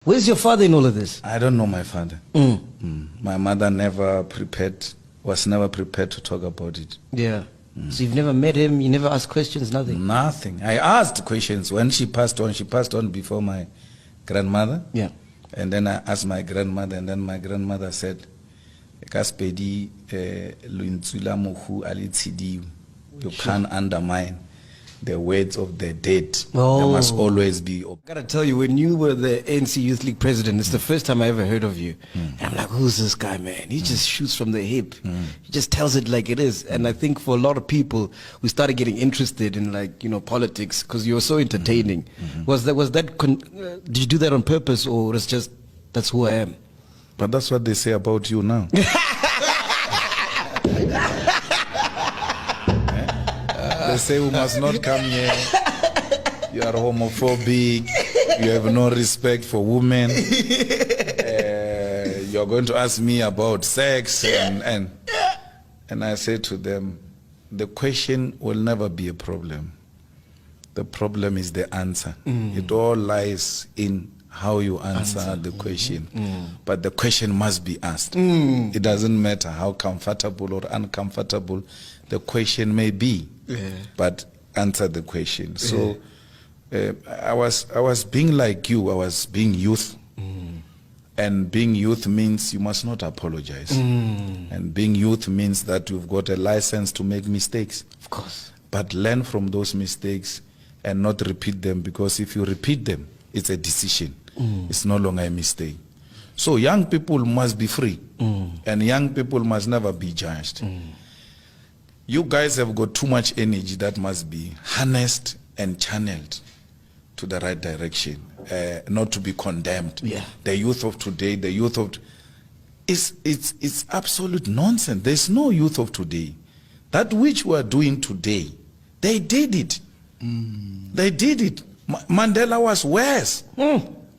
Where's your father in all of this? I don't know my father. My mother was never prepared to talk about it. Yeah. So you've never met him, you never asked questions, nothing? Nothing. I asked questions. When she passed on before my grandmother. Yeah. And then I asked my grandmother, and then my grandmother said, Kaspedi luintsula mohu alitshidi. You can't undermine the words of the dead. Oh. There must always be. I gotta tell you, when you were the ANC Youth League president, it's the first time I ever heard of you. And I'm like, who's this guy, man? He just shoots from the hip. He just tells it like it is. And I think for a lot of people, we started getting interested in, like, politics because you were so entertaining. Did you do that on purpose, or it's just that's who I am? But that's what they say about you now. They say we must not come here. You are homophobic. You have no respect for women. You're going to ask me about sex. And I say to them, the question will never be a problem. The problem is the answer. It all lies in how you answer the question. But the question must be asked. It doesn't matter how comfortable or uncomfortable the question may be. But answer the question. So I was being like you. I was being youth. And being youth means you must not apologize. And being youth means that you've got a license to make mistakes. Of course. But learn from those mistakes and not repeat them, because if you repeat them, it's a decision. It's no longer a mistake. So young people must be free. And young people must never be judged. You guys have got too much energy that must be harnessed and channeled to the right direction, not to be condemned. Yeah. The youth of today, it's absolute nonsense. There's no youth of today. That which we are doing today, they did it. They did it. Mandela was worse.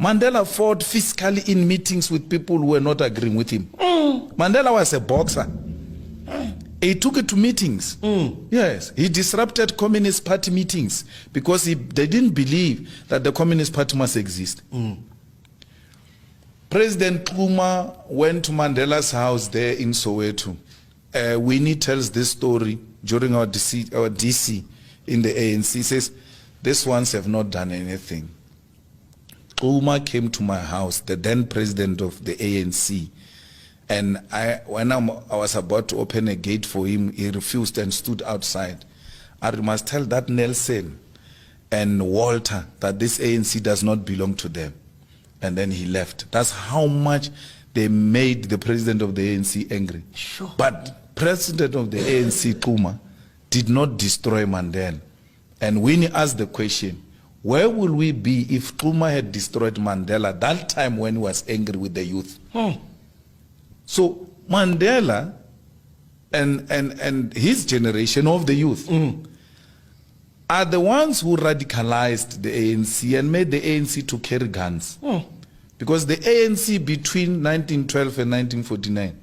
Mandela fought fiscally in meetings with people who were not agreeing with him. Mandela was a boxer. He took it to meetings. Yes, he disrupted Communist Party meetings because they didn't believe that the Communist Party must exist. President Xuma went to Mandela's house there in Soweto. Winnie tells this story during our DC in the ANC. He says, these ones have not done anything. Xuma came to my house, the then president of the ANC, and when I was about to open a gate for him, he refused and stood outside. I must tell that Nelson and Walter that this ANC does not belong to them. And then he left. That's how much they made the president of the ANC angry. Sure. But president of the ANC, Xuma, did not destroy Mandela. And when he asked the question, where will we be if Xuma had destroyed Mandela that time when he was angry with the youth? So Mandela and his generation of the youth are the ones who radicalized the ANC and made the ANC to carry guns. Because the ANC between 1912 and 1949,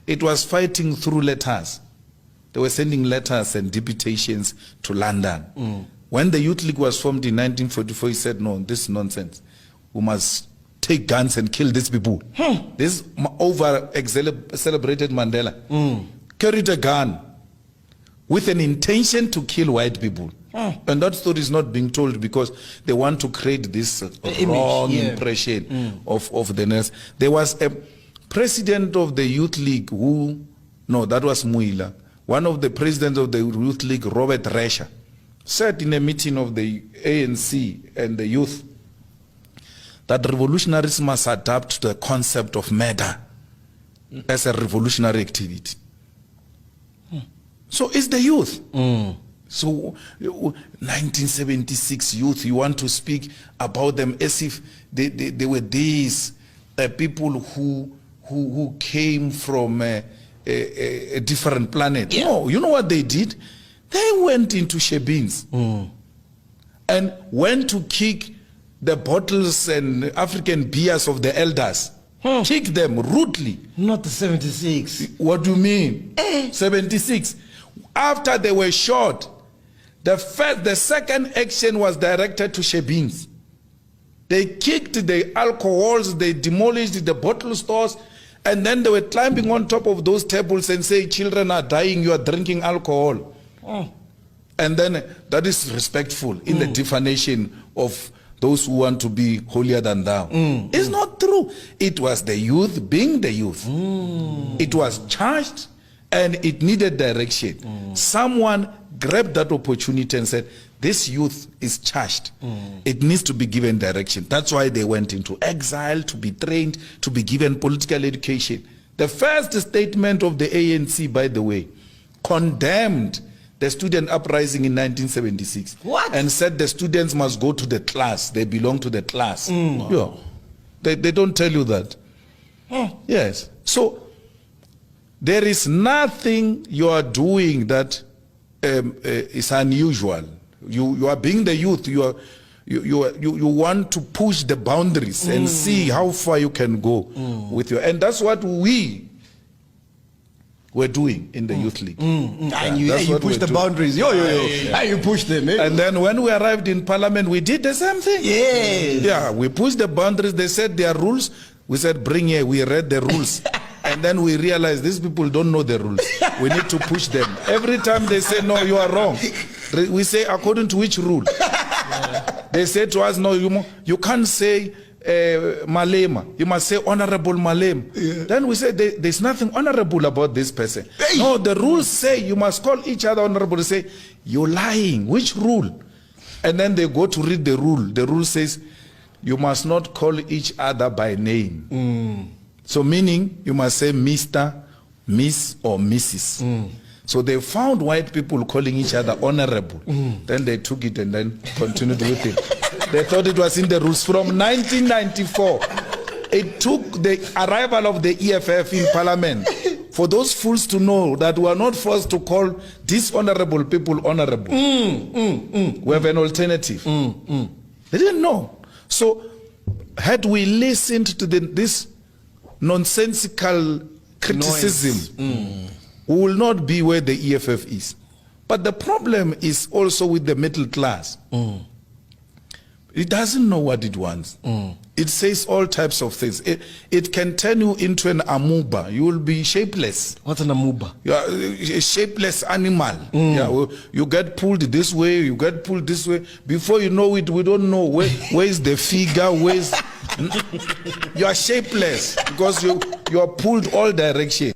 it was fighting through letters. They were sending letters and deputations to London. When the Youth League was formed in 1944, he said, no, this is nonsense. We must take guns and kill these people. This over-celebrated Mandela carried a gun with an intention to kill white people. And that story is not being told because they want to create this wrong impression of the nurse. There was a president of the Youth League that was Muila. One of the presidents of the Youth League, Robert Resha, said in a meeting of the ANC and the youth that revolutionaries must adapt to the concept of murder as a revolutionary activity. So it's the youth. So 1976 youth, you want to speak about them as if they were these people who came from a different planet. No, you know what they did? They went into Shebeens and went to kick the bottles and African beers of the elders. Kick them rudely. Not the 76. What do you mean? 76. After they were shot, the second action was directed to Shebeens. They kicked the alcohols, they demolished the bottle stores, and then they were climbing on top of those tables and say, children are dying, you are drinking alcohol. And then that is respectful in the definition of those who want to be holier than thou. It's not true. It was the youth being the youth. It was charged and it needed direction. Someone grabbed that opportunity and said, this youth is charged. It needs to be given direction. That's why they went into exile, to be trained, to be given political education. The first statement of the ANC, by the way, condemned the student uprising in 1976. What? And said the students must go to the class. They belong to the class. Yeah. They don't tell you that. Yes. So there is nothing you are doing that is unusual. You are being the youth. You want to push the boundaries and see how far you can go with your. And that's what we were doing in the youth league. And you push the boundaries. And you push them. Eh? And then when we arrived in parliament, we did the same thing. Yes. Yeah, we pushed the boundaries. They said there are rules. We said, bring here. We read the rules. And then we realized these people don't know the rules. We need to push them. Every time they say, no, you are wrong. We say, according to which rule? They say to us, no, you can't say Malema. You must say Honorable Malema. Then we say, there's nothing honorable about this person. No, the rules say you must call each other honorable. They say, you're lying. Which rule? And then they go to read the rule. The rule says, you must not call each other by name. So meaning, you must say Mr., Miss, or Mrs. So they found white people calling each other honorable. Then they took it and then continued with it. They thought it was in the rules. From 1994, it took the arrival of the EFF in parliament for those fools to know that we are not forced to call dishonorable people honorable. We have an alternative. They didn't know. So had we listened to this nonsensical criticism, we will not be where the EFF is. But the problem is also with the middle class. It doesn't know what it wants. It says all types of things. It can turn you into an amoeba. You will be shapeless. What's an amoeba? You are a shapeless animal. Yeah, you get pulled this way, you get pulled this way. Before you know it, we don't know where is the figure, where's... You are shapeless because you are pulled all directions.